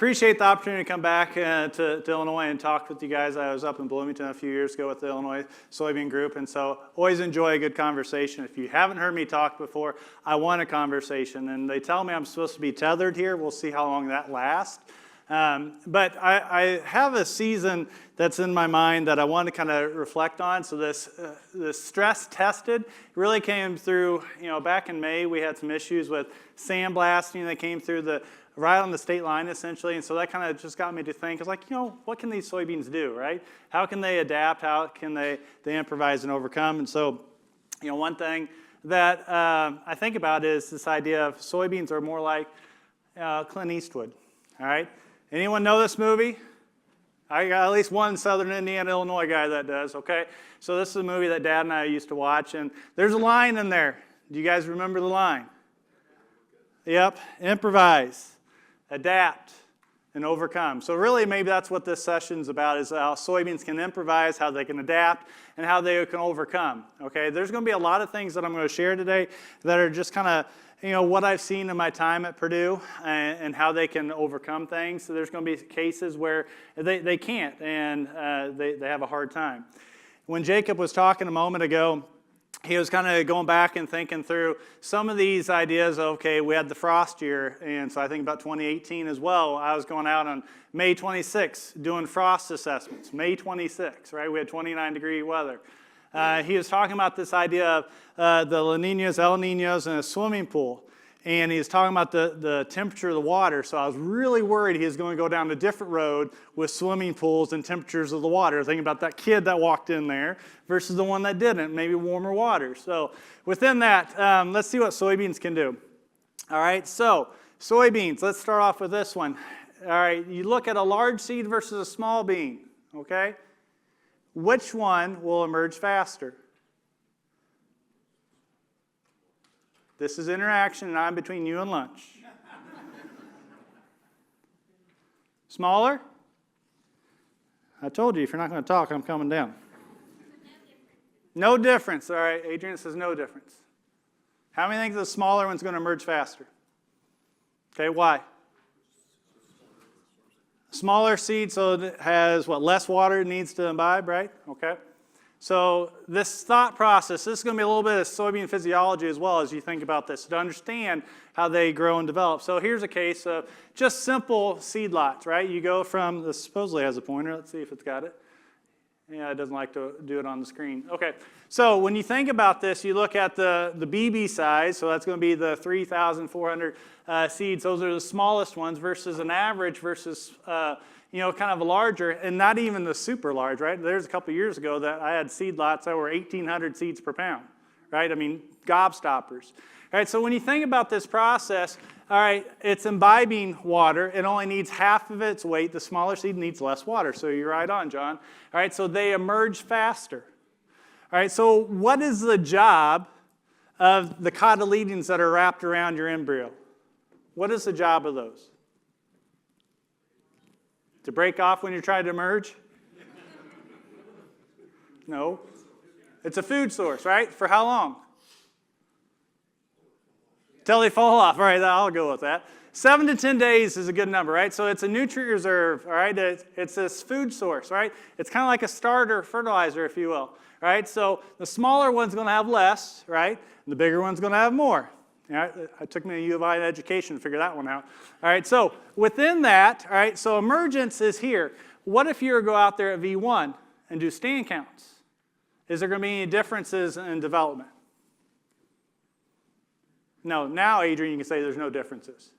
appreciate the opportunity to come back to Illinois and talk with you guys. I was up in Bloomington a few years ago with the Illinois Soybean Group, and so always enjoy a good conversation. If you haven't heard me talk before, I want a conversation, and they tell me I'm supposed to be tethered here. We'll see how long that lasts. But I have a season that's in my mind that I want to kind of reflect on. So this stress tested really came through, back in May we had some issues with sandblasting that came through right on the state line essentially. And so that kind of just got me to think, it's like, what can these soybeans do, right? How can they adapt? How can they improvise and overcome? And so, one thing that I think about is this idea of soybeans are more like Clint Eastwood, all right? Anyone know this movie? I got at least one Southern Indiana, Illinois guy that does, okay? So this is a movie that Dad and I used to watch, and there's a line in there. Do you guys remember the line? Yep, improvise, adapt, and overcome. So really maybe that's what this session's about, is how soybeans can improvise, how they can adapt, and how they can overcome, okay? There's going to be a lot of things that I'm going to share today that are just kind of what I've seen in my time at Purdue and how they can overcome things. So there's going to be cases where they can't and they have a hard time. When Jacob was talking a moment ago, he was kind of going back and thinking through some of these ideas. Okay, we had the frost year, and so I think about 2018 as well. I was going out on May 26 doing frost assessments. May 26, right? We had 29-degree weather. He was talking about this idea of the La Niñas, El Niños, and a swimming pool. And he was talking about the temperature of the water. So I was really worried he was going to go down a different road with swimming pools and temperatures of the water. Thinking about that kid that walked in there versus the one that didn't, maybe warmer water. So within that, let's see what soybeans can do. All right, so soybeans, let's start off with this one. All right, you look at a large seed versus a small bean, okay? Which one will emerge faster? This is interaction, and I'm between you and lunch. Smaller? I told you, if you're not going to talk, I'm coming down. No difference. All right, Adrian says no difference. How many think the smaller one's going to emerge faster? Okay, why? Smaller seed, so it has, less water it needs to imbibe, right? Okay. So this thought process, this is going to be a little bit of soybean physiology as well as you think about this, to understand how they grow and develop. So here's a case of just simple seed lots, right? You go from, this supposedly has a pointer. Let's see if it's got it. Yeah, it doesn't like to do it on the screen. Okay, so when you think about this, you look at the BB size, so that's going to be the 3,400 seeds. Those are the smallest ones versus an average versus, kind of a larger, and not even the super large, right? There's a couple years ago that I had seed lots that were 1,800 seeds per pound, right? I mean, gobstoppers. All right, so when you think about this process, all right, it's imbibing water. It only needs half of its weight. The smaller seed needs less water. So you're right on, John. All right, so they emerge faster. All right, so what is the job of the cotyledons that are wrapped around your embryo? What is the job of those? To break off when you're trying to emerge? No. It's a food source, right? For how long? Till they fall off. All right, I'll go with that. 7 to 10 days is a good number, right? So it's a nutrient reserve, all right? It's this food source, right? It's kind of like a starter fertilizer, if you will, right? So the smaller one's going to have less, right? And the bigger one's going to have more. All right? It took me a U of I education to figure that one out. All right, so within that, all right, so emergence is here. What if you were to go out there at V1 and do stand counts? Is there going to be any differences in development? No, now, Adrian, you can say there's no differences.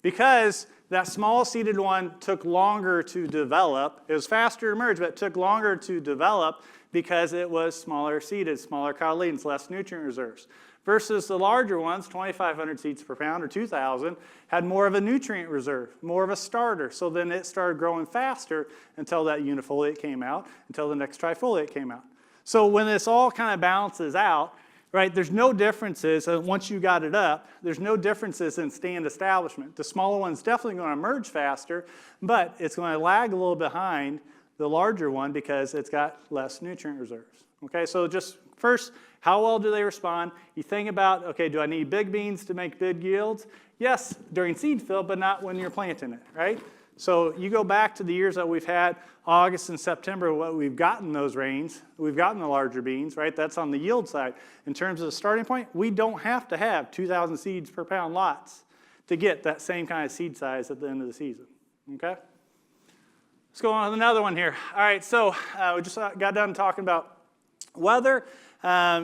Because that small seeded one took longer to develop. It was faster to emerge, but it took longer to develop because it was smaller seeded, smaller cotyledons, less nutrient reserves. Versus the larger ones, 2,500 seeds per pound or 2,000, had more of a nutrient reserve, more of a starter. So then it started growing faster until that unifoliate came out, until the next trifoliate came out. So when this all kind of balances out, right, there's no differences. Once you got it up, there's no differences in stand establishment. The smaller one's definitely going to emerge faster, but it's going to lag a little behind the larger one because it's got less nutrient reserves. Okay, so just first, how well do they respond? You think about, okay, do I need big beans to make big yields? Yes, during seed fill, but not when you're planting it, right? So you go back to the years that we've had, August and September, what we've gotten those rains, we've gotten the larger beans, right? That's on the yield side. In terms of the starting point, we don't have to have 2,000 seeds per pound lots to get that same kind of seed size at the end of the season, okay? Let's go on with another one here. All right, so we just got done talking about weather.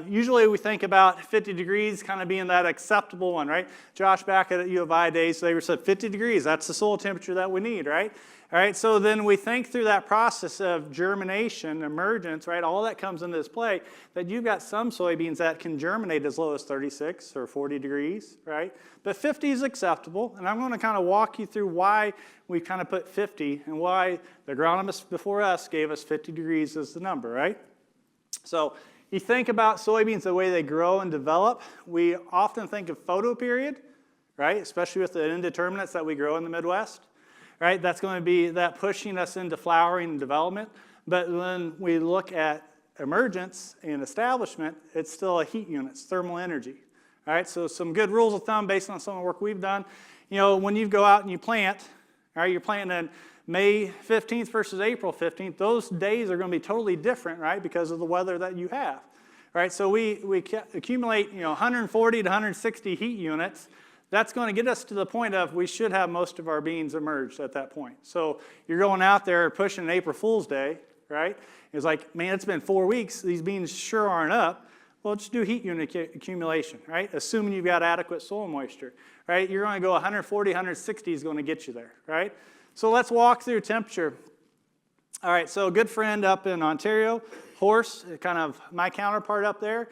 Usually we think about 50 degrees kind of being that acceptable one, right? Josh back at U of I days, they said 50 degrees, that's the soil temperature that we need, right? All right, so then we think through that process of germination, emergence, right? All that comes into this play, that you've got some soybeans that can germinate as low as 36 or 40 degrees, right? But 50 is acceptable, and I'm going to kind of walk you through why we kind of put 50 and why the agronomists before us gave us 50 degrees as the number, right? So you think about soybeans, the way they grow and develop, we often think of photoperiod, right? Especially with the indeterminates that we grow in the Midwest. Right, that's going to be that pushing us into flowering and development. But when we look at emergence and establishment, it's still a heat unit, it's thermal energy. All right, so some good rules of thumb based on some of the work we've done. You know, when you go out and you plant, all right, you're planting in May 15th versus April 15th, those days are going to be totally different, right, because of the weather that you have. All right, so we accumulate, 140 to 160 heat units. That's going to get us to the point of we should have most of our beans emerged at that point. So you're going out there pushing an April Fool's Day, right? It's like, man, it's been 4 weeks. These beans sure aren't up. Well, just do heat unit accumulation, right? Assuming you've got adequate soil moisture, right? You're going to go 140, 160 is going to get you there, right? So let's walk through temperature. All right, so a good friend up in Ontario, Horse, kind of my counterpart up there,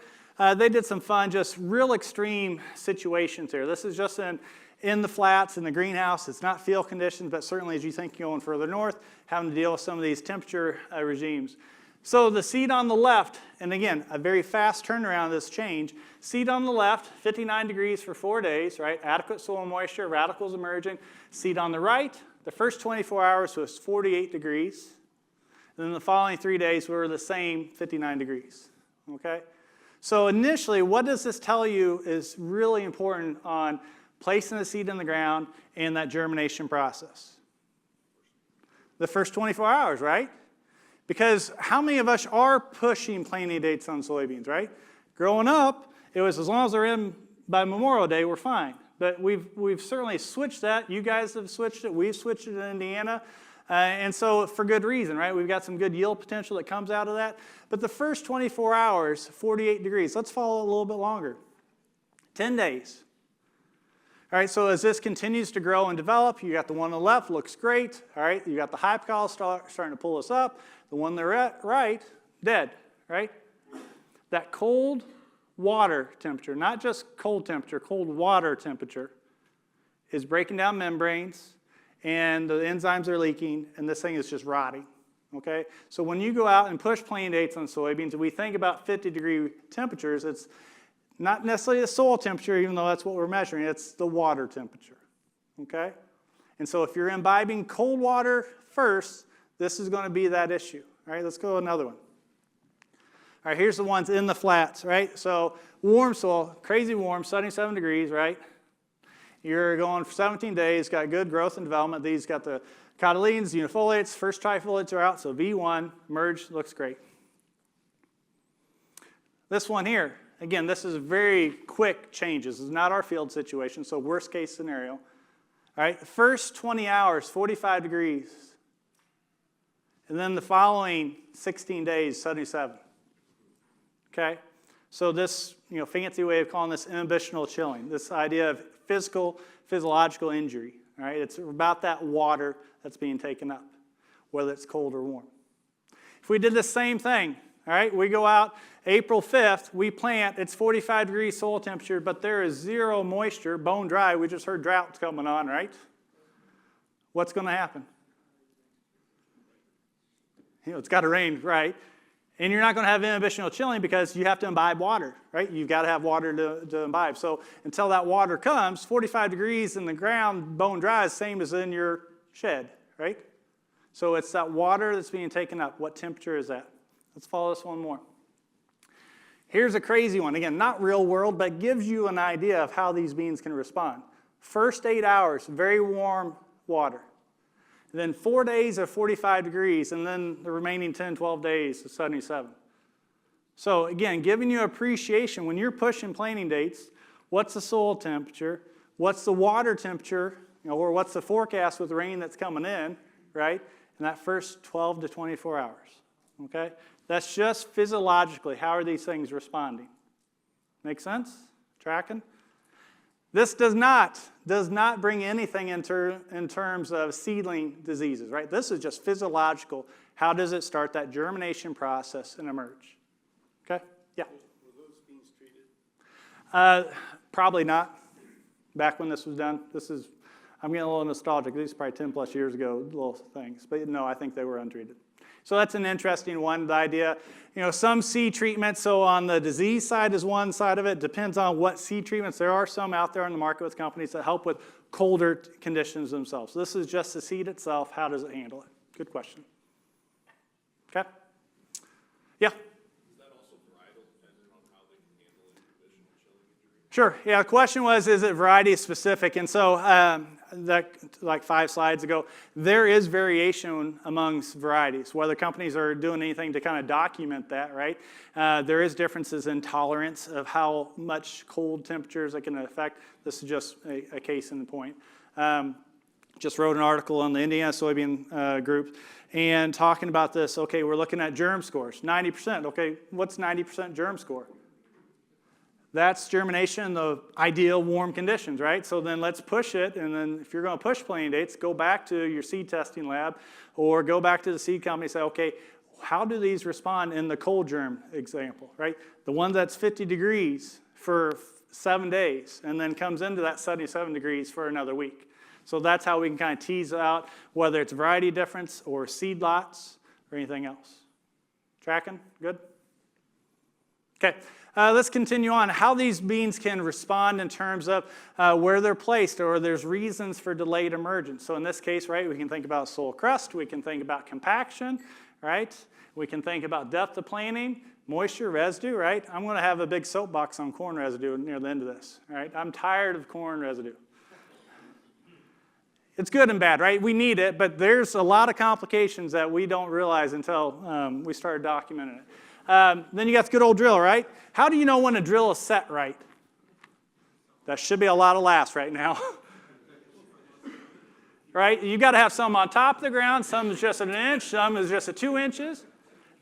they did some fun, just real extreme situations here. This is just in the flats, in the greenhouse. It's not field conditions, but certainly as you think going further north, having to deal with some of these temperature regimes. So the seed on the left, and again, a very fast turnaround of this change. Seed on the left, 59 degrees for 4 days, right? Adequate soil moisture, radicals emerging. Seed on the right, the first 24 hours was 48 degrees. And then the following 3 days were the same 59 degrees, okay? So initially, what does this tell you is really important on placing the seed in the ground and that germination process? The first 24 hours, right? Because how many of us are pushing planting dates on soybeans, right? Growing up, it was as long as they're in by Memorial Day, we're fine. But we've certainly switched that. You guys have switched it. We've switched it in Indiana. And so for good reason, right? We've got some good yield potential that comes out of that. But the first 24 hours, 48 degrees. Let's follow a little bit longer. 10 days. All right, so as this continues to grow and develop, you got the one on the left, looks great. All right, you got the high call starting to pull us up. The one on the right, dead, right? That cold water temperature, not just cold temperature, cold water temperature, is breaking down membranes, and the enzymes are leaking, and this thing is just rotting, okay? So when you go out and push planting dates on soybeans, and we think about 50-degree temperatures, it's not necessarily the soil temperature, even though that's what we're measuring, it's the water temperature, okay? And so if you're imbibing cold water first, this is going to be that issue. All right, let's go to another one. All right, here's the ones in the flats, right? So warm soil, crazy warm, 77 degrees, right? You're going for 17 days, got good growth and development. These got the cotyledons, unifoliates, first trifoliates are out, so V1, merge, looks great. This one here, again, this is very quick changes. This is not our field situation, so worst case scenario. All right, the first 20 hours, 45 degrees. And then the following 16 days, 77. Okay? So this, fancy way of calling this inhibitional chilling, this idea of physiological injury. All right? It's about that water that's being taken up, whether it's cold or warm. If we did the same thing, all right, we go out April 5th, we plant, it's 45 degrees soil temperature, but there is zero moisture, bone dry. We just heard drought's coming on, right? What's going to happen? It's got to rain, right? And you're not going to have inhibitional chilling because you have to imbibe water, right? You've got to have water to imbibe. So until that water comes, 45 degrees in the ground, bone dry, is the same as in your shed, right? So it's that water that's being taken up. What temperature is that? Let's follow this one more. Here's a crazy one. Again, not real world, but gives you an idea of how these beans can respond. First 8 hours, very warm water. then 4 days of 45 degrees, and then the remaining 10, 12 days of 77. So again, giving you appreciation, when you're pushing planting dates, what's the soil temperature, what's the water temperature, or what's the forecast with rain that's coming in, right, in that first 12 to 24 hours, okay? That's just physiologically, how are these things responding? Make sense? Tracking? This does not bring anything in terms of seedling diseases, right? This is just physiological. How does it start that germination process and emerge? Okay? Yeah? Were those beans treated? Probably not. Back when this was done, I'm getting a little nostalgic. These are probably 10 plus years ago, little things. But no, I think they were untreated. So that's an interesting one, the idea. Some seed treatments, so on the disease side is one side of it. Depends on what seed treatments. There are some out there on the market with companies that help with colder conditions themselves. So this is just the seed itself. How does it handle it? Good question. Okay? Yeah? Is that also varietal dependent on how they can handle individual chilling injury? Sure. Yeah, the question was, is it variety specific? And so like 5 slides ago, there is variation amongst varieties. Whether companies are doing anything to kind of document that, right? There is differences in tolerance of how much cold temperatures it can affect. This is just a case in point. Just wrote an article on the Indiana Soybean group and talking about this. Okay, we're looking at germ scores, 90%. Okay, what's 90% germ score? That's germination in the ideal warm conditions, right? So then let's push it, and then if you're going to push planting dates, go back to your seed testing lab or go back to the seed company and say, okay, how do these respond in the cold germ example, right? The one that's 50 degrees for 7 days and then comes into that 77 degrees for another week. So that's how we can kind of tease out whether it's variety difference or seed lots or anything else. Tracking? Good? Okay. Let's continue on. How these beans can respond in terms of where they're placed, or there's reasons for delayed emergence. So in this case, right, we can think about soil crust, we can think about compaction, right? We can think about depth of planting, moisture, residue, right? I'm going to have a big soapbox on corn residue near the end of this, right? I'm tired of corn residue. It's good and bad, right? We need it, but there's a lot of complications that we don't realize until we started documenting it. Then you got the good old drill, right? How do you know when a drill is set right? That should be a lot of laughs right now. Right? You got to have some on top of the ground, some is just an inch, some is just 2 inches.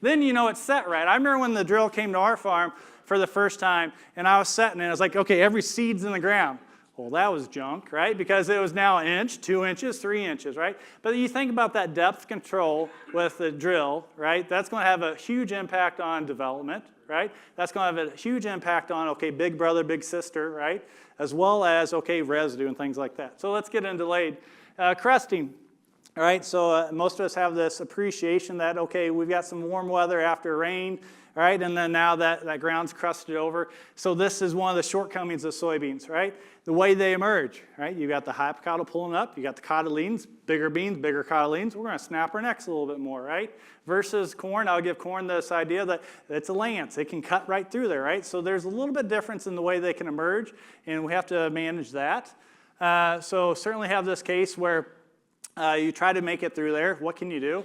Then you know it's set right. I remember when the drill came to our farm for the first time, and I was setting it, and I was like, okay, every seed's in the ground. Well, that was junk, right? Because it was now an inch, 2 inches, 3 inches, right? But you think about that depth control with the drill, right? That's going to have a huge impact on development, right? That's going to have a huge impact on, okay, big brother, big sister, right? As well as, okay, residue and things like that. So let's get into delayed crusting. All right, so most of us have this appreciation that, okay, we've got some warm weather after rain, right? And then now that ground's crusted over. So this is one of the shortcomings of soybeans, right? The way they emerge, right? You got the hypocotyl pulling up, you got the cotyledons, bigger beans, bigger cotyledons. We're going to snap our necks a little bit more, right? Versus corn, I'll give corn this idea that it's a lance. It can cut right through there, right? So there's a little bit difference in the way they can emerge, and we have to manage that. So certainly have this case where you try to make it through there. What can you do?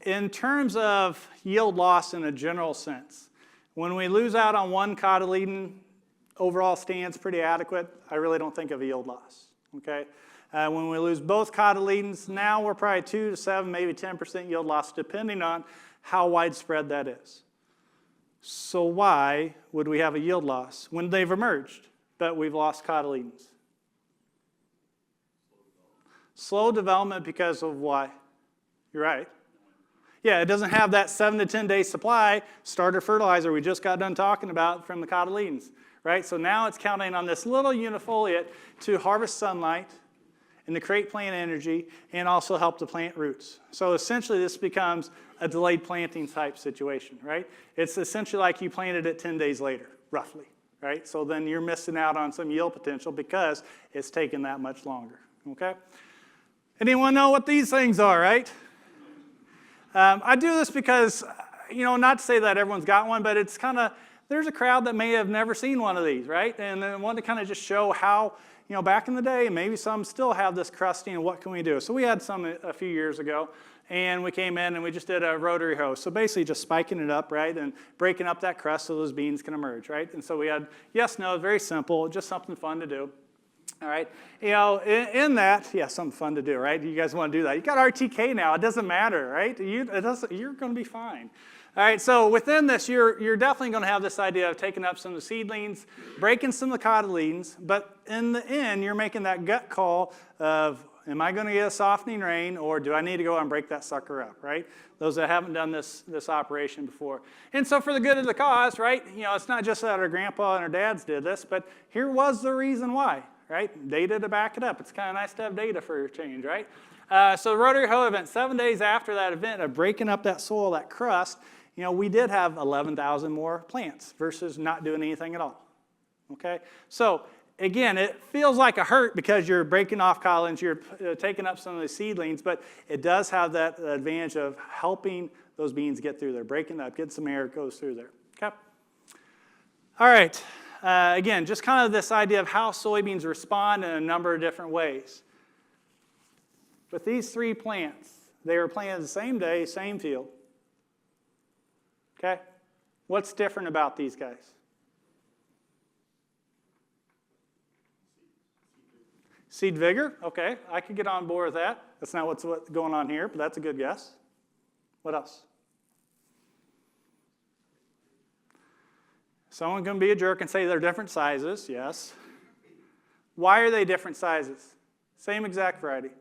In terms of yield loss in a general sense, when we lose out on one cotyledon, overall stands pretty adequate. I really don't think of a yield loss, okay? When we lose both cotyledons, now we're probably 2 to 7, maybe 10% yield loss, depending on how widespread that is. So why would we have a yield loss when they've emerged, but we've lost cotyledons? Slow development because of why? You're right. Yeah, it doesn't have that 7 to 10 day supply starter fertilizer we just got done talking about from the cotyledons, right? So now it's counting on this little unifoliate to harvest sunlight and to create plant energy and also help the plant roots. So essentially this becomes a delayed planting type situation, right? It's essentially like you planted it 10 days later, roughly, right? So then you're missing out on some yield potential because it's taken that much longer, okay? Anyone know what these things are, right? I do this because, not to say that everyone's got one, but it's kind of there's a crowd that may have never seen one of these, right? And then wanted to kind of just show how, back in the day, maybe some still have this crusting, and what can we do? So we had some a few years ago, and we came in and we just did a rotary hose. So basically just spiking it up, right, and breaking up that crust so those beans can emerge, right? And so we had yes, no, very simple, just something fun to do. All right, in that, yeah, something fun to do, right? You guys want to do that. You got RTK now. It doesn't matter, right? You're going to be fine. All right, so within this, you're definitely going to have this idea of taking up some of the seedlings, breaking some of the cotyledons, but in the end, you're making that gut call of, am I going to get a softening rain, or do I need to go and break that sucker up, right? Those that haven't done this operation before. And so for the good of the cause, right, it's not just that our grandpa and our dads did this, but here was the reason why, right? Data to back it up. It's kind of nice to have data for a change, right? So the rotary hoe event, 7 days after that event of breaking up that soil, that crust, we did have 11,000 more plants versus not doing anything at all, okay? So again, it feels like a hurt because you're breaking off cotyledons, you're taking up some of the seedlings, but it does have that advantage of helping those beans get through there, breaking that, get some air, goes through there, okay? All right, again, just kind of this idea of how soybeans respond in a number of different ways. With these 3 plants, they were planted the same day, same field. Okay? What's different about these guys? Seed vigor? Okay, I could get on board with that. That's not what's going on here, but that's a good guess. What else? Someone can be a jerk and say they're different sizes, yes. Why are they different sizes? Same exact variety.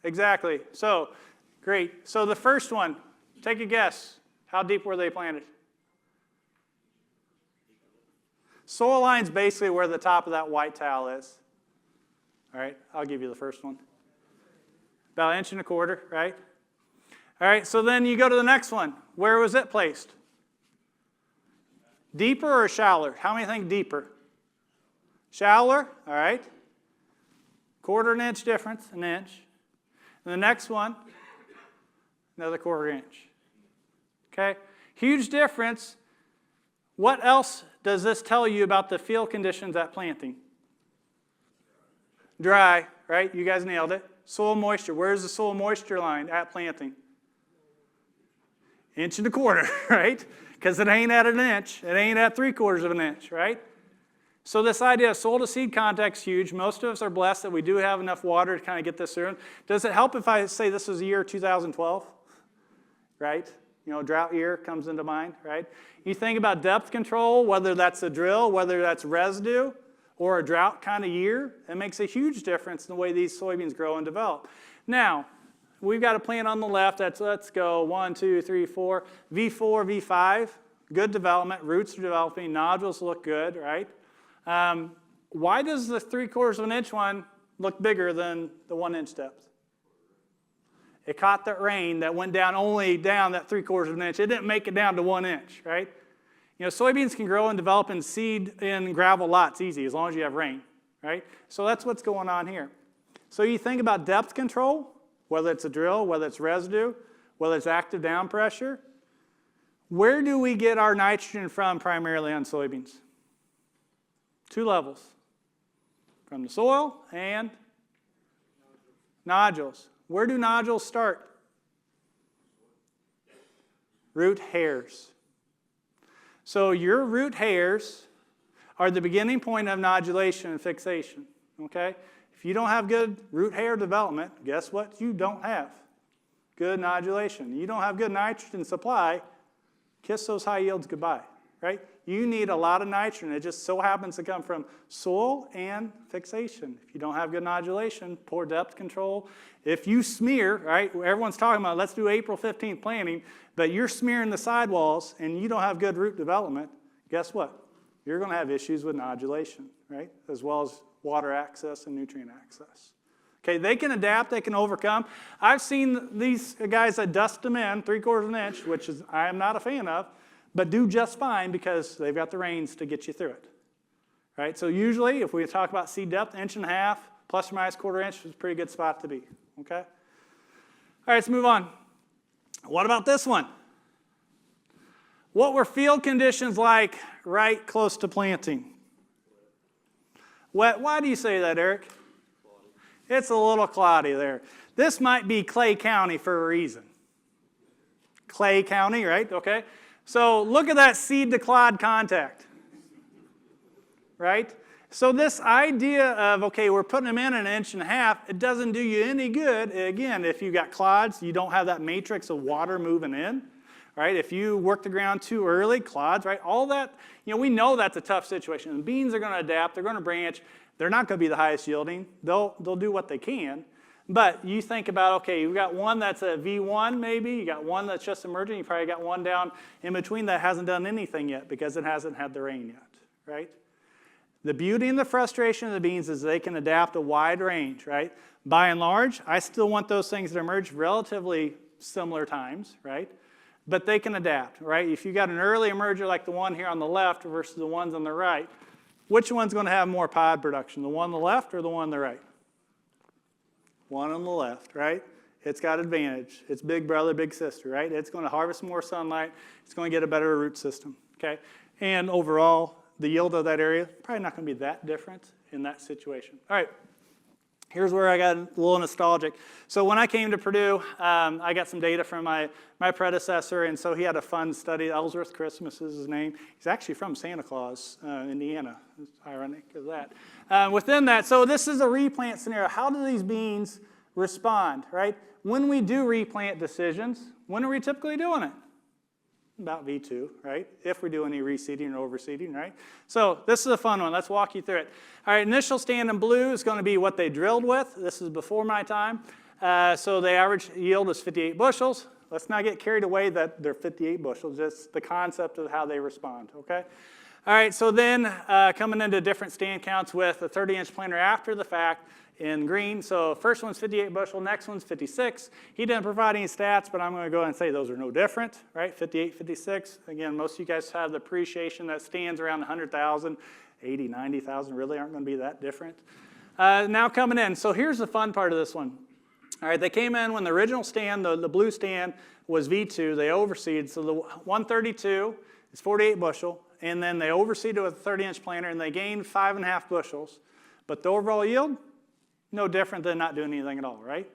Exactly. So, great. So the first one, take a guess. How deep were they planted? Soil line's basically where the top of that white towel is. All right, I'll give you the first one. About 1.25 inches, right? All right, so then you go to the next one. Where was it placed? Deeper or shallower? How many think deeper? Shallower, all right. 1/4 inch difference, 1 inch. And the next one, another 1/4 inch. Okay, huge difference. What else does this tell you about the field conditions at planting? Dry, right? You guys nailed it. Soil moisture. Where's the soil moisture line at planting? 1.25 inches, right? Because it ain't at 1 inch. It ain't at 3/4 inch, right? So this idea of soil to seed contact is huge. Most of us are blessed that we do have enough water to kind of get this through. Does it help if I say this was the year 2012? Right? Drought year comes into mind, right? You think about depth control, whether that's a drill, whether that's residue, or a drought kind of year, it makes a huge difference in the way these soybeans grow and develop. Now, we've got a plant on the left that's, let's go, 1, 2, 3, 4, V4, V5, good development, roots are developing, nodules look good, right? Why does the 3/4 inch one look bigger than the 1 inch depth? It caught that rain that went down only down that 3/4 inch. It didn't make it down to 1 inch, right? Soybeans can grow and develop and seed in gravel lots easy as long as you have rain, right? So that's what's going on here. So you think about depth control, whether it's a drill, whether it's residue, whether it's active down pressure. Where do we get our nitrogen from primarily on soybeans? 2 levels. From the soil and nodules. Where do nodules start? Root hairs. So your root hairs are the beginning point of nodulation and fixation, okay? If you don't have good root hair development, guess what you don't have? Good nodulation. You don't have good nitrogen supply, kiss those high yields goodbye, right? You need a lot of nitrogen. It just so happens to come from soil and fixation. If you don't have good nodulation, poor depth control. If you smear, right, everyone's talking about let's do April 15th planting, but you're smearing the sidewalls and you don't have good root development, guess what? You're going to have issues with nodulation, right, as well as water access and nutrient access. Okay, they can adapt, they can overcome. I've seen these guys that dust them in 3/4 inch, which is I am not a fan of, but do just fine because they've got the rains to get you through it. Right? So usually, if we talk about seed depth, 1.5 inches, plus or minus 1/4 inch is a pretty good spot to be. Okay? All right, let's move on. What about this one? What were field conditions like right close to planting? Wet. Why do you say that, Eric? It's a little cloudy there. This might be Clay County for a reason. Clay County, right? Okay. So look at that seed to clod contact. Right? So this idea of, okay, we're putting them in an inch and a half, it doesn't do you any good. Again, if you've got clods, you don't have that matrix of water moving in. Right? If you work the ground too early, clods, right? All that, we know that's a tough situation. And beans are going to adapt. They're going to branch. They're not going to be the highest yielding. They'll do what they can. But you think about, okay, you've got one that's a V1 maybe. You got one that's just emerging. You probably got one down in between that hasn't done anything yet because it hasn't had the rain yet, right? The beauty and the frustration of the beans is they can adapt a wide range, right? By and large, I still want those things to emerge relatively similar times, right? But they can adapt, right? If you got an early emerger like the one here on the left versus the ones on the right, which one's going to have more pod production, the one on the left or the one on the right? One on the left, right? It's got advantage. It's big brother, big sister, right? It's going to harvest more sunlight. It's going to get a better root system, okay? And overall, the yield of that area, probably not going to be that different in that situation. All right. Here's where I got a little nostalgic. So when I came to Purdue, I got some data from my predecessor, and so he had a fun study. Ellsworth Christmas is his name. He's actually from Santa Claus, Indiana. It's ironic as that. Within that, so this is a replant scenario. How do these beans respond, right? When we do replant decisions, when are we typically doing it? About V2, right? If we do any reseeding or overseeding, right? So this is a fun one. Let's walk you through it. All right, initial stand in blue is going to be what they drilled with. This is before my time. So the average yield is 58 bushels. Let's not get carried away that they're 58 bushels, just the concept of how they respond, okay? All right, so then coming into different stand counts with a 30-inch planter after the fact in green. So first one's 58 bushel, next one's 56. He didn't provide any stats, but I'm going to go ahead and say those are no different, right? 58, 56. Again, most of you guys have the appreciation that stands around 100,000, 80, 90,000 really aren't going to be that different. Now coming in, so here's the fun part of this one. All right, they came in when the original stand, the blue stand, was V2. They overseeded, so the 132 is 48 bushel, and then they overseeded with a 30-inch planter, and they gained 5.5 bushels. But the overall yield, no different than not doing anything at all, right?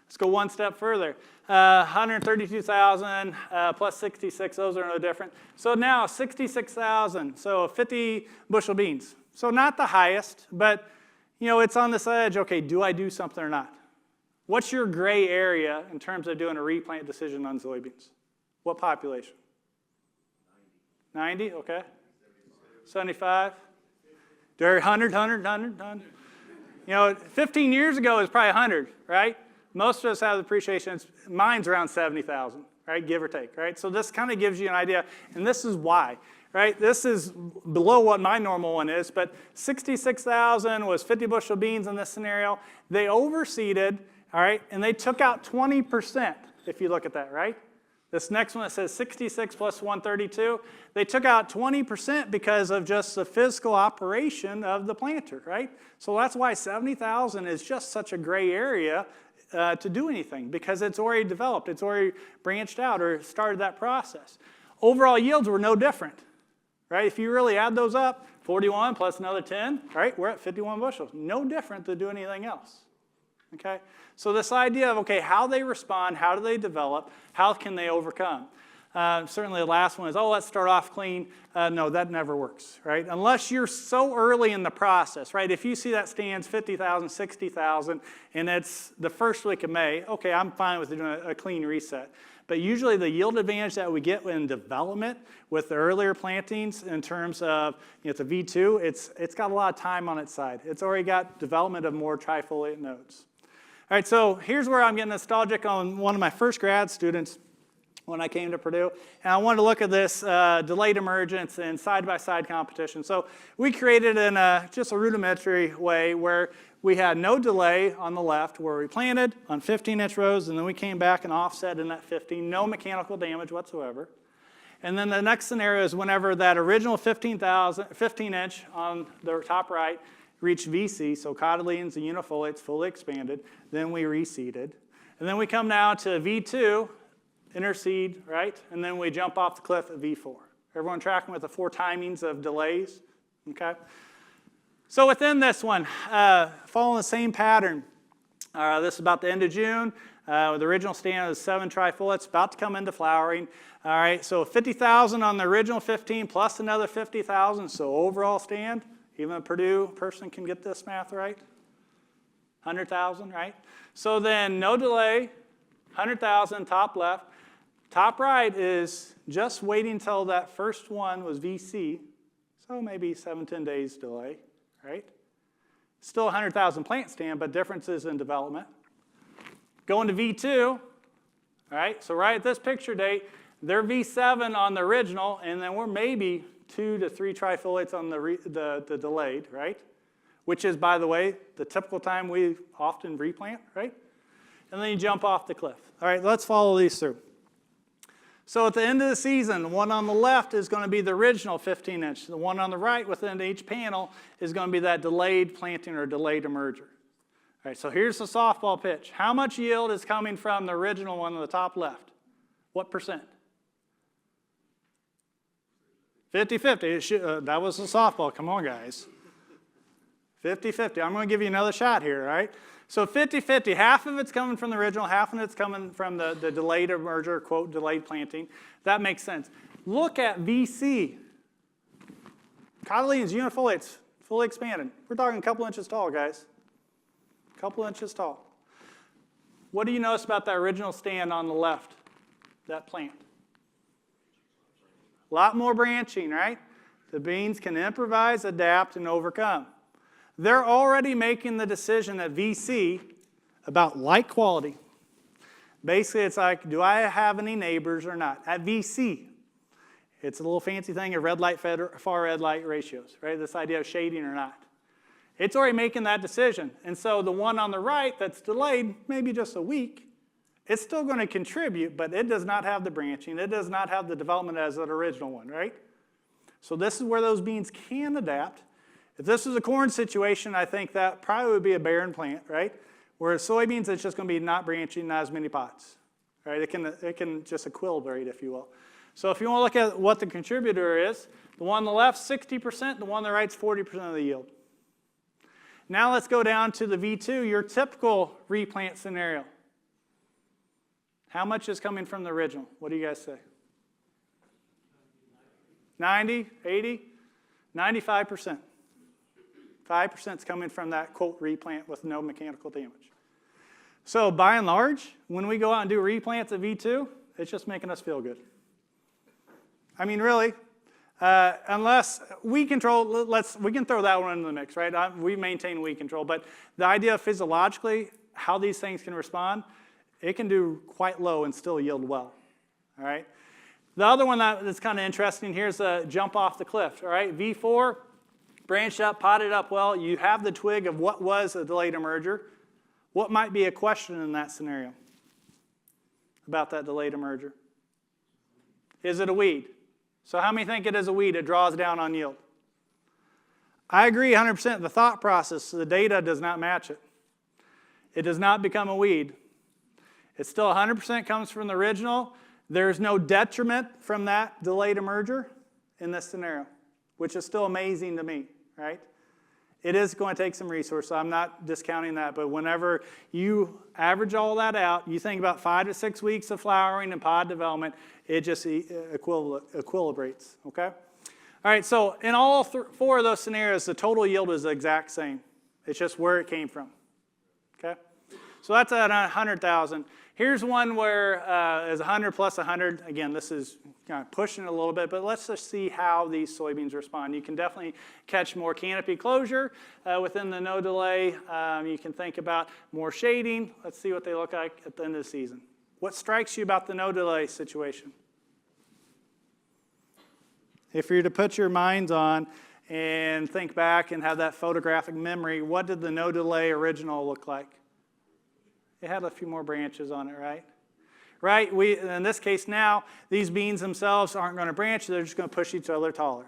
Let's go one step further. 132,000 plus 66, those are no different. So now 66,000, so 50 bushel beans. So not the highest, but it's on this edge. Okay, do I do something or not? What's your gray area in terms of doing a replant decision on soybeans? What population? 90, okay. 75? 100. 15 years ago it was probably 100, right? Most of us have the appreciation. Mine's around 70,000, right? Give or take, right? So this kind of gives you an idea, and this is why, right? This is below what my normal one is, but 66,000 was 50 bushel beans in this scenario. They overseeded, all right, and they took out 20%, if you look at that, right? This next one that says 66 plus 132, they took out 20% because of just the physical operation of the planter, right? So that's why 70,000 is just such a gray area to do anything, because it's already developed, it's already branched out or started that process. Overall yields were no different, right? If you really add those up, 41 plus another 10, right? We're at 51 bushels. No different to do anything else. Okay? So this idea of, okay, how they respond, how do they develop, how can they overcome? Certainly the last one is, oh, let's start off clean. No, that never works, right? Unless you're so early in the process, right? If you see that stands 50,000, 60,000, and it's the first week of May, okay, I'm fine with doing a clean reset. But usually the yield advantage that we get in development with the earlier plantings in terms of, it's a V2, it's got a lot of time on its side. It's already got development of more trifoliate nodes. All right, so here's where I'm getting nostalgic on one of my first grad students when I came to Purdue. And I wanted to look at this delayed emergence and side-by-side competition. So we created in just a rudimentary way where we had no delay on the left, where we planted on 15-inch rows, and then we came back and offset in that 15, no mechanical damage whatsoever. And then the next scenario is whenever that original 15-inch on the top right reached VC, so cotyledons and unifoliates fully expanded, then we reseeded. And then we come now to V2, interseed, right? And then we jump off the cliff at V4. Everyone tracking with the 4 timings of delays? Okay. So within this one, following the same pattern, this is about the end of June. The original stand is 7 trifolates, about to come into flowering. All right, so 50,000 on the original 15 plus another 50,000. So overall stand, even a Purdue person can get this math right. 100,000, right? So then no delay, 100,000 top left. Top right is just waiting until that first one was VC. So maybe 7-10 days delay, right? Still 100,000 plant stand, but differences in development. Going to V2, all right, so right at this picture date, they're V7 on the original, and then we're maybe 2 to 3 trifolates on the delayed, right? Which is, by the way, the typical time we often replant, right? And then you jump off the cliff. All right, let's follow these through. So at the end of the season, the one on the left is going to be the original 15-inch. The one on the right within each panel is going to be that delayed planting or delayed emerger. All right, so here's the softball pitch. How much yield is coming from the original one on the top left? What percent? 50-50. That was the softball. Come on, guys. 50-50. I'm going to give you another shot here, right? So 50-50. Half of it's coming from the original, half of it's coming from the delayed emerger, quote, delayed planting. That makes sense. Look at VC. Cotyledons, unifoliates, fully expanded. We're talking a couple inches tall, guys. A couple inches tall. What do you notice about that original stand on the left, that plant? A lot more branching, right? The beans can improvise, adapt, and overcome. They're already making the decision at VC about light quality. Basically, it's like, do I have any neighbors or not? At VC, it's a little fancy thing of red light, far red light ratios, right? This idea of shading or not. It's already making that decision. And so the one on the right that's delayed, maybe just a week, it's still going to contribute, but it does not have the branching. It does not have the development as that original one, right? So this is where those beans can adapt. If this was a corn situation, I think that probably would be a barren plant, right? Whereas soybeans, it's just going to be not branching, not as many pots, right? It can just equilibrate, if you will. So if you want to look at what the contributor is, the one on the left, 60%, the one on the right's 40% of the yield. Now let's go down to the V2, your typical replant scenario. How much is coming from the original? What do you guys say? 90, 80, 95%. 5% is coming from that, quote, replant with no mechanical damage. So by and large, when we go out and do replants at V2, it's just making us feel good. I mean, really, unless weed control, we can throw that one into the mix, right? We maintain weed control, but the idea of physiologically, how these things can respond, it can do quite low and still yield well, all right? The other one that's kind of interesting here is the jump off the cliff, all right? V4, branched up, potted up well. You have the twig of what was a delayed emerger. What might be a question in that scenario about that delayed emerger? Is it a weed? So how many think it is a weed? It draws down on yield. I agree 100%. The thought process, the data does not match it. It does not become a weed. It still 100% comes from the original. There's no detriment from that delayed emerger in this scenario, which is still amazing to me, right? It is going to take some resources. I'm not discounting that, but whenever you average all that out, you think about 5 to 6 weeks of flowering and pod development, it just equilibrates, okay? All right, so in all 4 of those scenarios, the total yield is the exact same. It's just where it came from, okay? So that's at 100,000. Here's one where it's 100 plus 100. Again, this is kind of pushing it a little bit, but let's just see how these soybeans respond. You can definitely catch more canopy closure within the no delay. You can think about more shading. Let's see what they look like at the end of the season. What strikes you about the no delay situation? If you were to put your minds on and think back and have that photographic memory, what did the no delay original look like? It had a few more branches on it, right? Right? In this case now, these beans themselves aren't going to branch. They're just going to push each other taller.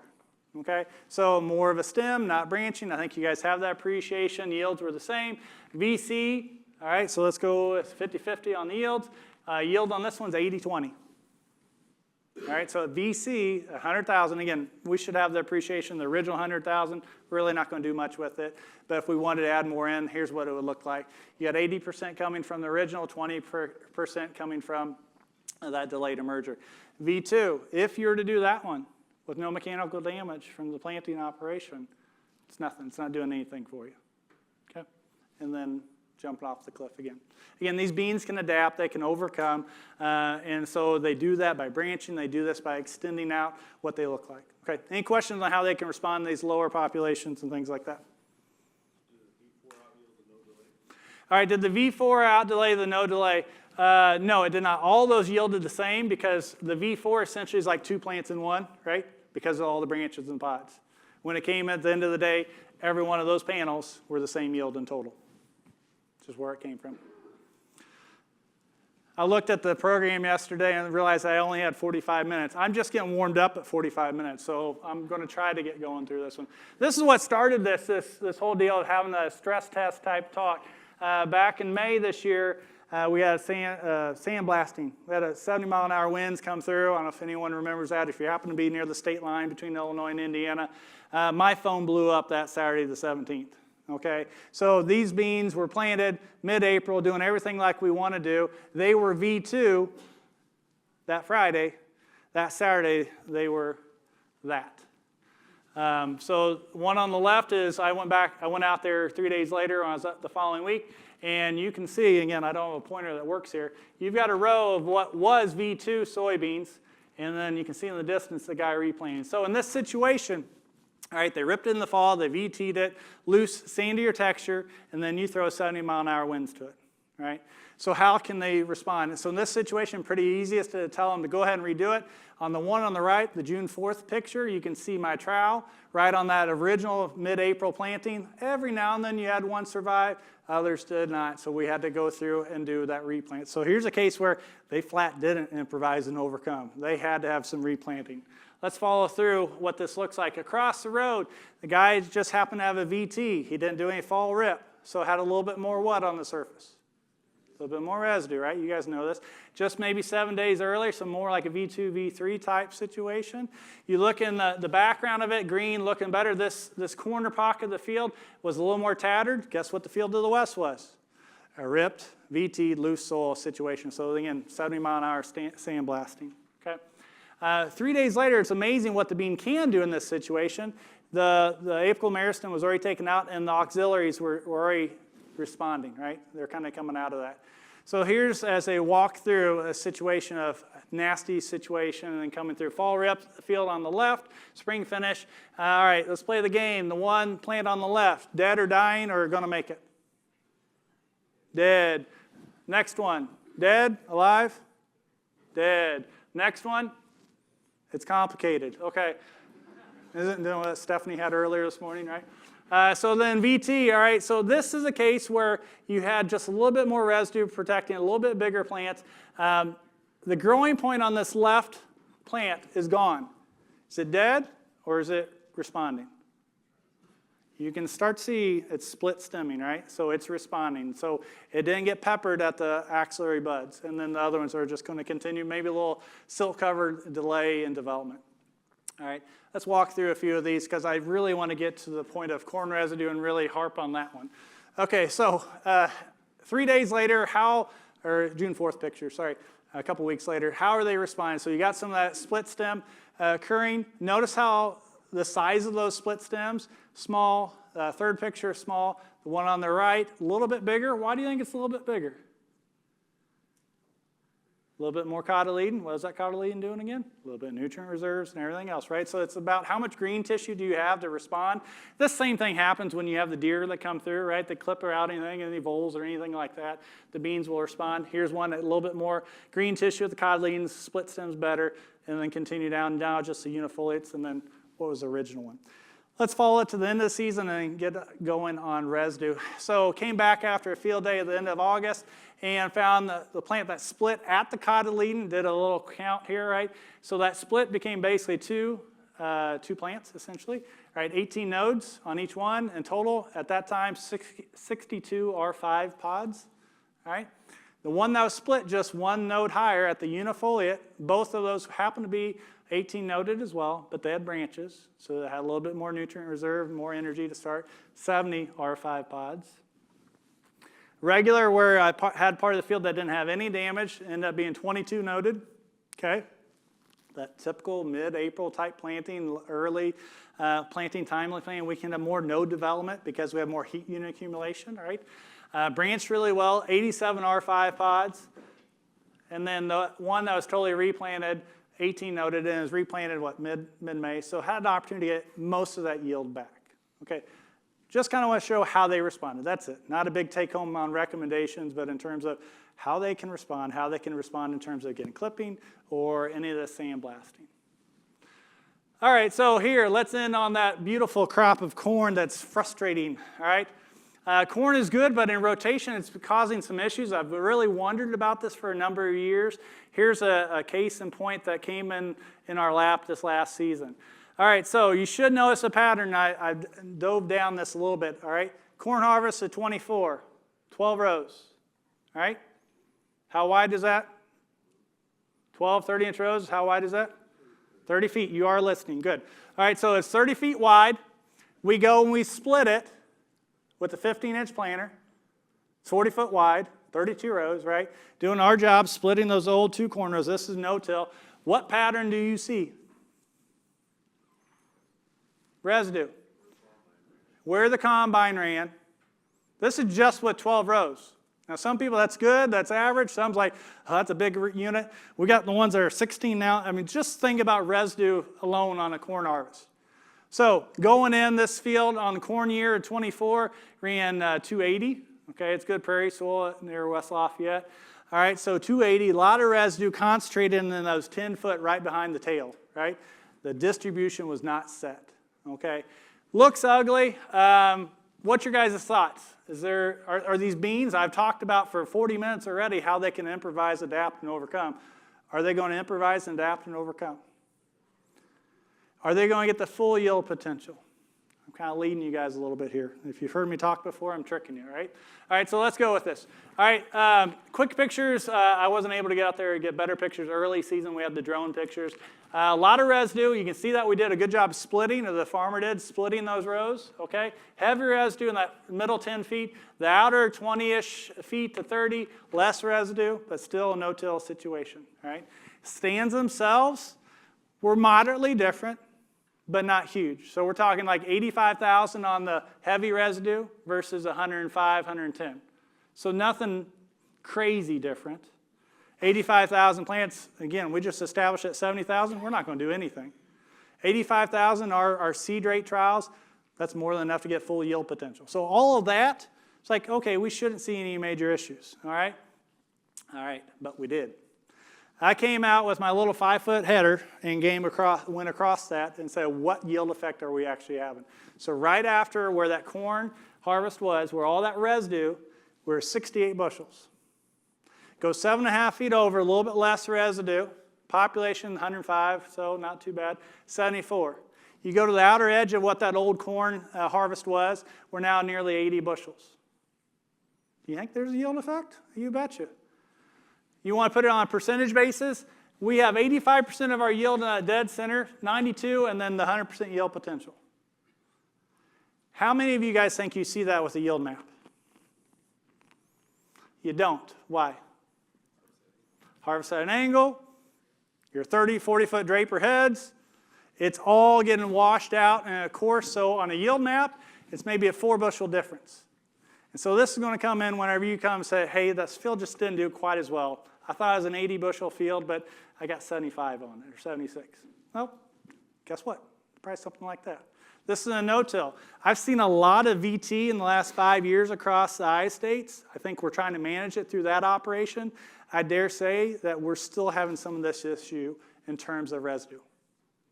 Okay? So more of a stem, not branching. I think you guys have that appreciation. Yields were the same. VC, all right, so let's go with 50-50 on the yields. Yield on this one's 80-20. All right, so at VC, 100,000, again, we should have the appreciation, the original 100,000, really not going to do much with it. But if we wanted to add more in, here's what it would look like. You got 80% coming from the original, 20% coming from that delayed emerger. V2, if you were to do that one with no mechanical damage from the planting operation, it's nothing. It's not doing anything for you. Okay? And then jumping off the cliff again. Again, these beans can adapt, they can overcome, and so they do that by branching, they do this by extending out what they look like. Okay, any questions on how they can respond to these lower populations and things like that? All right, did the V4 out delay the no delay? No, it did not. All those yielded the same because the V4 essentially is like 2 plants in one, right? Because of all the branches and pods. When it came at the end of the day, every one of those panels were the same yield in total. Which is where it came from. I looked at the program yesterday and realized I only had 45 minutes. I'm just getting warmed up at 45 minutes, so I'm going to try to get going through this one. This is what started this whole deal of having a stress test type talk. Back in May this year, we had sandblasting. We had a 70-mile-an-hour winds come through. I don't know if anyone remembers that. If you happen to be near the state line between Illinois and Indiana, my phone blew up that Saturday the 17th. Okay, so these beans were planted mid-April, doing everything like we want to do. They were V2 that Friday. That Saturday, they were that. So one on the left is I went out there 3 days later on the following week, and you can see, again, I don't have a pointer that works here. You've got a row of what was V2 soybeans, and then you can see in the distance the guy replanting. So in this situation, all right, they ripped it in the fall, they VT'd it, loose, sandier texture, and then you throw 70-mile-an-hour winds to it, right? So how can they respond? So in this situation, pretty easiest to tell them to go ahead and redo it. On the one on the right, the June 4th picture, you can see my trowel right on that original mid-April planting. Every now and then you had one survive, others did not, so we had to go through and do that replant. So here's a case where they flat didn't improvise and overcome. They had to have some replanting. Let's follow through what this looks like. Across the road, the guy just happened to have a VT. He didn't do any fall rip, so had a little bit more what on the surface? A little bit more residue, right? You guys know this. Just maybe 7 days earlier, so more like a V2, V3 type situation. You look in the background of it, green, looking better. This corner pocket of the field was a little more tattered. Guess what the field to the west was? A ripped, VT, loose soil situation. So again, 70-mile-an-hour sandblasting. Okay. 3 days later, it's amazing what the bean can do in this situation. The apical meristem was already taken out, and the auxiliaries were already responding, right? They're kind of coming out of that. So here's, as they walk through, a situation of nasty situation and then coming through. Fall rip field on the left, spring finish. All right, let's play the game. The one plant on the left, dead or dying or going to make it? Dead. Next one, dead, alive? Dead. Next one? It's complicated. Okay. Isn't that what Stephanie had earlier this morning, right? So then VT, all right, so this is a case where you had just a little bit more residue protecting a little bit bigger plants. The growing point on this left plant is gone. Is it dead or is it responding? You can start to see it's split stemming, right? So it's responding. So it didn't get peppered at the axillary buds. And then the other ones are just going to continue, maybe a little silk-covered delay in development. All right, let's walk through a few of these because I really want to get to the point of corn residue and really harp on that one. Okay, so 3 days later, or June 4th picture, sorry, a couple weeks later, how are they responding? So you got some of that split stem occurring. Notice how the size of those split stems, small, third picture, small. The one on the right, a little bit bigger. Why do you think it's a little bit bigger? A little bit more cotyledon. What is that cotyledon doing again? A little bit of nutrient reserves and everything else, right? So it's about how much green tissue do you have to respond. This same thing happens when you have the deer that come through, right? They clip out anything, any voles or anything like that. The beans will respond. Here's one, a little bit more green tissue with the cotyledons, split stems better, and then continue down, now just the unifoliates, and then what was the original one? Let's follow it to the end of the season and get going on residue. So came back after a field day at the end of August and found the plant that split at the cotyledon, did a little count here, right? So that split became basically two plants, essentially, right? 18 nodes on each one, in total, at that time, 62 R5 pods, right? The one that was split just one node higher at the unifoliate, both of those happen to be 18 noded as well, but they had branches, so they had a little bit more nutrient reserve, more energy to start. 70 R5 pods. Regular, where I had part of the field that didn't have any damage, ended up being 22 noded. Okay, that typical mid-April type planting, early planting, timely planting. We can have more node development because we have more heat unit accumulation, right? Branched really well, 87 R5 pods. And then the one that was totally replanted, 18 noded, and was replanted, mid-May. So had an opportunity to get most of that yield back. Okay, just kind of want to show how they responded. That's it. Not a big take-home on recommendations, but in terms of how they can respond in terms of getting clipping or any of the sandblasting. All right, so here, let's end on that beautiful crop of corn that's frustrating, all right? Corn is good, but in rotation, it's causing some issues. I've really wondered about this for a number of years. Here's a case in point that came in our lap this last season. All right, so you should notice a pattern. I dove down this a little bit, all right? Corn harvest at 24, 12 rows, all right? How wide is that? 12, 30-inch rows, how wide is that? 30 feet, you are listening, good. All right, so it's 30 feet wide. We go and we split it with a 15-inch planter. It's 40 foot wide, 32 rows, right? Doing our job, splitting those old 2 corn rows. This is no-till. What pattern do you see? Residue. Where the combine ran. This is just with 12 rows. Now, some people, that's good, that's average. Some's like, oh, that's a big unit. We got the ones that are 16 now. I mean, just think about residue alone on a corn harvest. So going in this field on the corn year of 24, ran 280. Okay, it's good prairie soil near West Lafayette. All right, so 280, a lot of residue concentrated in those 10 foot right behind the tail, right? The distribution was not set, okay? Looks ugly. What's your guys' thoughts? Are these beans I've talked about for 40 minutes already, how they can improvise, adapt, and overcome? Are they going to improvise and adapt and overcome? Are they going to get the full yield potential? I'm kind of leading you guys a little bit here. If you've heard me talk before, I'm tricking you, right? All right, so let's go with this. All right, quick pictures. I wasn't able to get out there and get better pictures early season. We had the drone pictures. A lot of residue. You can see that we did a good job splitting, or the farmer did, splitting those rows, okay? Heavy residue in that middle 10 feet. The outer 20-ish feet to 30, less residue, but still a no-till situation, all right? Stands themselves were moderately different, but not huge. So we're talking like 85,000 on the heavy residue versus 105, 110. So nothing crazy different. 85,000 plants, again, we just established at 70,000, we're not going to do anything. 85,000, our seed rate trials, that's more than enough to get full yield potential. So all of that, it's like, okay, we shouldn't see any major issues, all right? All right, but we did. I came out with my little 5-foot header and went across that and said, what yield effect are we actually having? So right after where that corn harvest was, where all that residue, we're 68 bushels. Go 7.5 feet over, a little bit less residue. Population 105, so not too bad. 74. You go to the outer edge of what that old corn harvest was, we're now nearly 80 bushels. Do you think there's a yield effect? You betcha. You want to put it on a percentage basis? We have 85% of our yield in that dead center, 92, and then the 100% yield potential. How many of you guys think you see that with a yield map? You don't. Why? Harvest at an angle, your 30, 40-foot draper heads, it's all getting washed out in a course. So on a yield map, it's maybe a 4 bushel difference. And so this is going to come in whenever you come and say, hey, this field just didn't do quite as well. I thought it was an 80 bushel field, but I got 75 on it, or 76. Well, guess what? Probably something like that. This is a no-till. I've seen a lot of VT in the last 5 years across the I-states. I think we're trying to manage it through that operation. I dare say that we're still having some of this issue in terms of residue.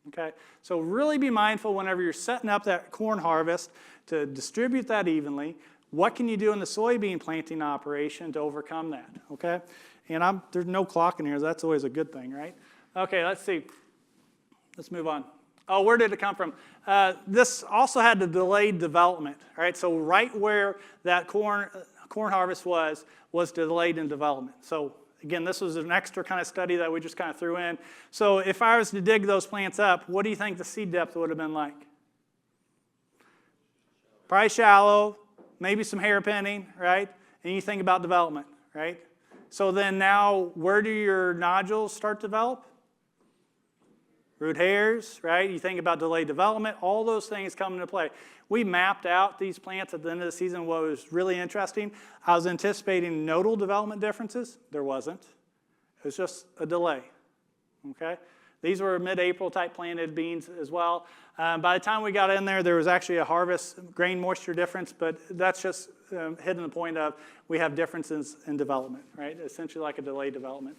Okay? So really be mindful whenever you're setting up that corn harvest to distribute that evenly. What can you do in the soybean planting operation to overcome that? Okay? And there's no clock in here, so that's always a good thing, right? Okay, let's see. Let's move on. Oh, where did it come from? This also had the delayed development, right? So right where that corn corn harvest was delayed in development. So again, this was an extra kind of study that we just kind of threw in. So if I was to dig those plants up, what do you think the seed depth would have been like? Probably shallow, maybe some hairpinning, right? And you think about development, right? So then now, where do your nodules start to develop? Root hairs, right? You think about delayed development, all those things come into play. We mapped out these plants at the end of the season. What was really interesting, I was anticipating nodal development differences. There wasn't. It was just a delay, okay? These were mid-April type planted beans as well. By the time we got in there, there was actually a harvest grain moisture difference, but that's just hitting the point of we have differences in development, right? Essentially like a delayed development.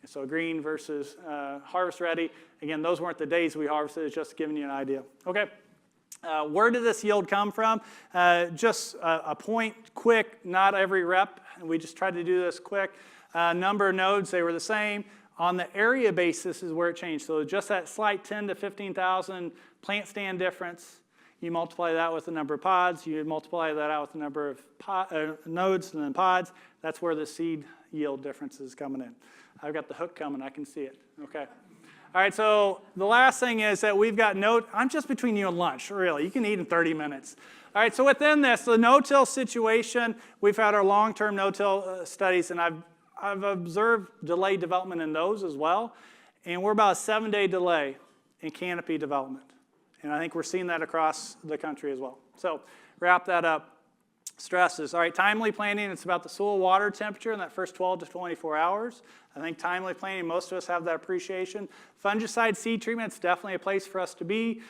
So green versus harvest ready. Again, those weren't the days we harvested, it's just giving you an idea. Okay, where did this yield come from? Just a point, quick, not every rep. We just tried to do this quick. Number of nodes, they were the same. On the area basis is where it changed. So just that slight 10 to 15,000 plant stand difference, you multiply that with the number of pods, you multiply that out with the number of nodes and then pods, that's where the seed yield difference is coming in. I've got the hook coming, I can see it, okay. All right, so the last thing is that we've got I'm just between you and lunch, really. You can eat in 30 minutes. All right, so within this, the no-till situation, we've had our long-term no-till studies, and I've observed delayed development in those as well, and we're about a 7-day delay in canopy development. And I think we're seeing that across the country as well. So wrap that up. Stresses. All right, timely planting, it's about the soil water temperature in that first 12 to 24 hours. I think timely planting, most of us have that appreciation. Fungicide seed treatments, definitely a place for us to be.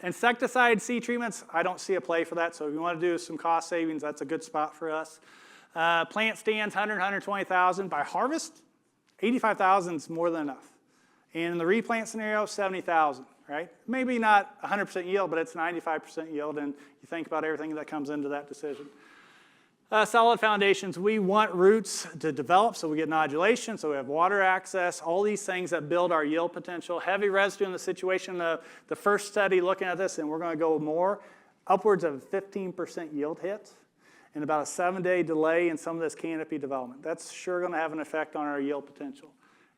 Insecticide seed treatments, I don't see a play for that. So if you want to do some cost savings, that's a good spot for us. Plant stands, 100, 120,000. By harvest, 85,000 is more than enough. And in the replant scenario, 70,000, right? Maybe not 100% yield, but it's 95% yield, and you think about everything that comes into that decision. Solid foundations, we want roots to develop so we get nodulation, so we have water access, all these things that build our yield potential. Heavy residue in the situation, the first study looking at this, and we're going to go more, upwards of 15% yield hit, and about a 7-day delay in some of this canopy development. That's sure going to have an effect on our yield potential.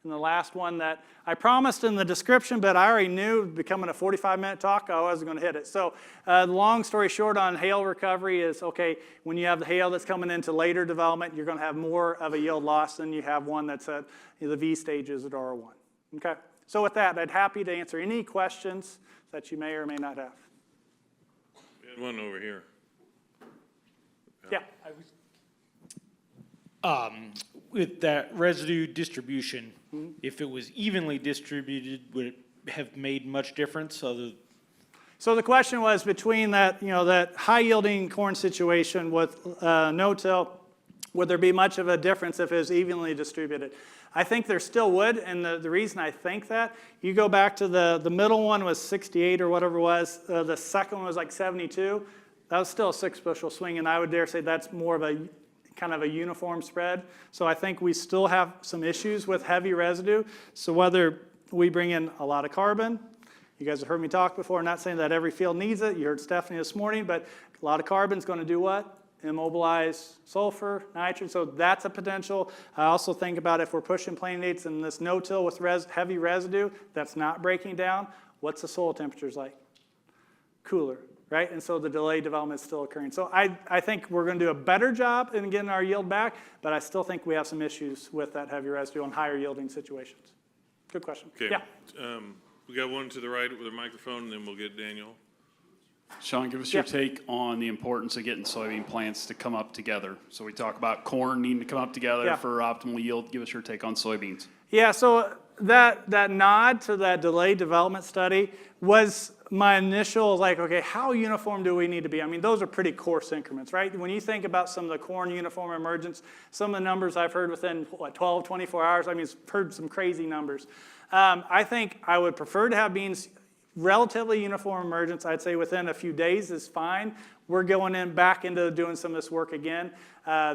And the last one that I promised in the description, but I already knew becoming a 45-minute talk, I wasn't going to hit it. So the long story short on hail recovery is, okay, when you have the hail that's coming into later development, you're going to have more of a yield loss than you have one that's at the V stages at R1. Okay, so with that, I'd be happy to answer any questions that you may or may not have. We had one over here. Yeah. With that residue distribution, if it was evenly distributed, would it have made much difference? So the question was between that, that high-yielding corn situation with no-till, would there be much of a difference if it was evenly distributed? I think there still would, and the reason I think that, you go back to the middle one was 68 or whatever it was, the second one was like 72. That was still a 6-bushel swing, and I would dare say that's more of a kind of a uniform spread. So I think we still have some issues with heavy residue. So whether we bring in a lot of carbon, you guys have heard me talk before, I'm not saying that every field needs it. You heard Stephanie this morning, but a lot of carbon is going to do what? Immobilize sulfur, nitrogen, so that's a potential. I also think about if we're pushing planting dates in this no-till with heavy residue that's not breaking down, what's the soil temperatures like? Cooler. Right? And so the delayed development is still occurring. So I think we're going to do a better job in getting our yield back, but I still think we have some issues with that heavy residue on higher yielding situations. Good question. Okay. Yeah. We got one to the right with a microphone, and then we'll get Daniel. Shaun, give us your take on the importance of getting soybean plants to come up together. So we talk about corn needing to come up together for optimal yield. Give us your take on soybeans. Yeah, so that nod to that delayed development study was my initial, like, okay, how uniform do we need to be? I mean, those are pretty coarse increments, right? When you think about some of the corn uniform emergence, some of the numbers I've heard within, 12, 24 hours, I mean, I've heard some crazy numbers. I think I would prefer to have beans relatively uniform emergence. I'd say within a few days is fine. We're going back into doing some of this work again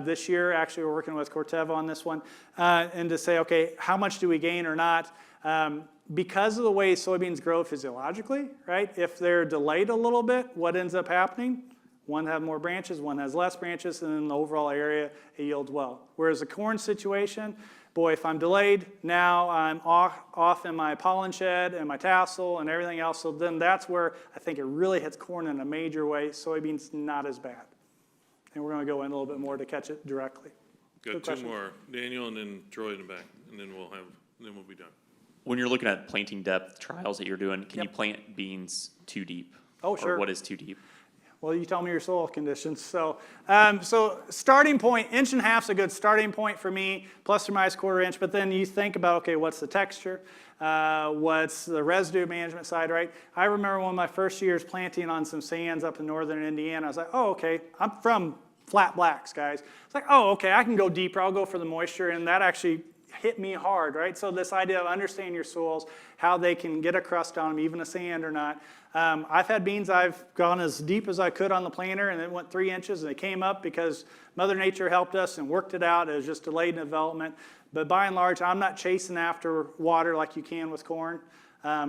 this year. Actually, we're working with Corteva on this one. And to say, okay, how much do we gain or not? Because of the way soybeans grow physiologically, right? If they're delayed a little bit, what ends up happening? One have more branches, one has less branches, and in the overall area, it yields well. Whereas the corn situation, boy, if I'm delayed, now I'm off in my pollen shed and my tassel and everything else. So then that's where I think it really hits corn in a major way. Soybeans, not as bad. And we're going to go in a little bit more to catch it directly. Got Good two question. more, Daniel and then Troy in the back, and then we'll be done. When you're looking at planting depth trials that you're doing, can you Yep. plant beans too deep? Oh, sure. Or what is too deep? Well, you tell me your soil conditions. So starting point, 1.5 inches is a good starting point for me, plus or minus 1/4 inch. But then you think about, okay, what's the texture? What's the residue management side, right? I remember one of my first years planting on some sands up in northern Indiana. I was like, oh, okay, I'm from flat blacks, guys. It's like, oh, okay, I can go deeper. I'll go for the moisture. And that actually hit me hard, right? So this idea of understanding your soils, how they can get a crust on them, even a sand or not. I've had beans I've gone as deep as I could on the planter, and it went 3 inches, and it came up because Mother Nature helped us and worked it out. It was just delayed in development. But by and large, I'm not chasing after water like you can with corn.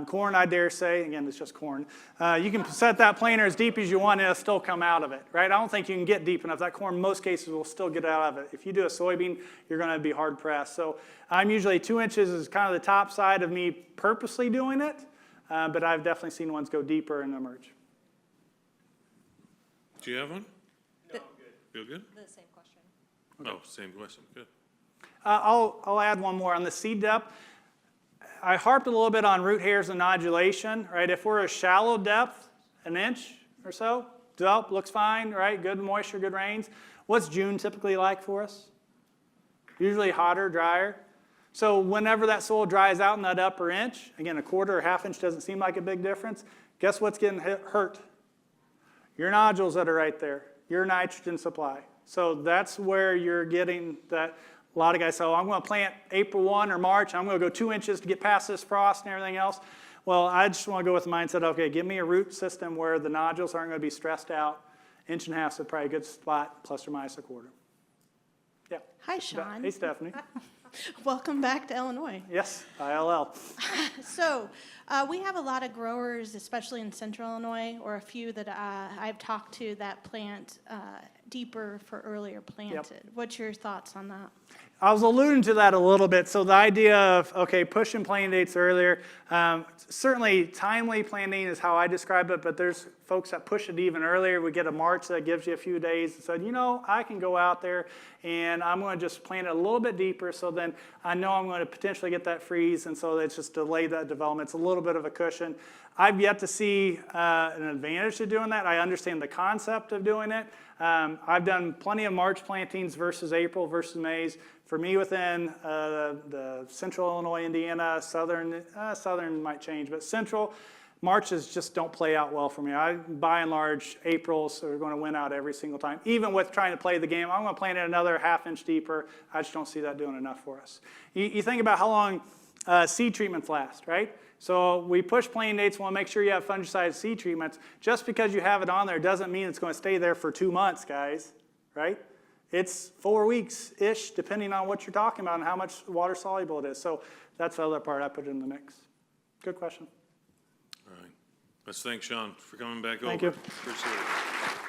Corn, I dare say, again, it's just corn. You can set that planter as deep as you want, and it'll still come out of it, right? I don't think you can get deep enough. That corn, in most cases, will still get out of it. If you do a soybean, you're going to be hard pressed. So I'm usually 2 inches is kind of the top side of me purposely doing it, but I've definitely seen ones go deeper and emerge. Do you have one? No, Feel good? The same question. Oh, same question, good. I'll add one more on the seed depth. I harped a little bit on root hairs and nodulation, right? If we're a shallow depth, 1 inch or so, develop, looks fine, right? Good moisture, good rains. What's June typically like for us? Usually hotter, drier. So whenever that soil dries out in that upper inch, again, 1/4 or 1/2 inch doesn't seem like a big difference. Guess what's getting hurt? Your nodules that are right there, your nitrogen supply. So that's where you're getting that. A lot of guys say, oh, I'm going to plant April 1 or March. I'm going to go 2 inches to get past this frost and everything else. Well, I just want to go with the mindset, okay, give me a root system where the nodules aren't going to be stressed out. 1.5 inches is probably a good spot, plus or minus 1/4. Yeah. Hi, Shaun. Hey, Stephanie. Welcome back to Illinois. Yes, ILL. So we have a lot of growers, especially in central Illinois, or a few that I've talked to that plant deeper for earlier planted. What's your thoughts on that? I was alluding to that a little bit. So the idea of, okay, pushing planting dates earlier, certainly timely planting is how I describe it, but there's folks that push it even earlier. We get a March that gives you a few days and said, you know, I can go out there and I'm going to just plant it a little bit deeper, so then I know I'm going to potentially get that freeze, and so it's just delay that development. It's a little bit of a cushion. I've yet to see an advantage to doing that. I understand the concept of doing it. I've done plenty of March plantings versus April versus May's. For me, within the central Illinois, Indiana, southern might change, but central, Marches just don't play out well for me. By and large, Aprils are going to win out every single time. Even with trying to play the game, I'm going to plant it another 1/2 inch deeper. I just don't see that doing enough for us. You think about how long seed treatments last, right? So we push planting dates. We want to make sure you have fungicide seed treatments. Just because you have it on there doesn't mean it's going to stay there for 2 months, guys, right? It's 4 weeks-ish, depending on what you're talking about and how much water soluble it is. So that's the other part I put in the mix. Good question. All right. Let's thank Shaun for coming back over. Thank you. Appreciate it.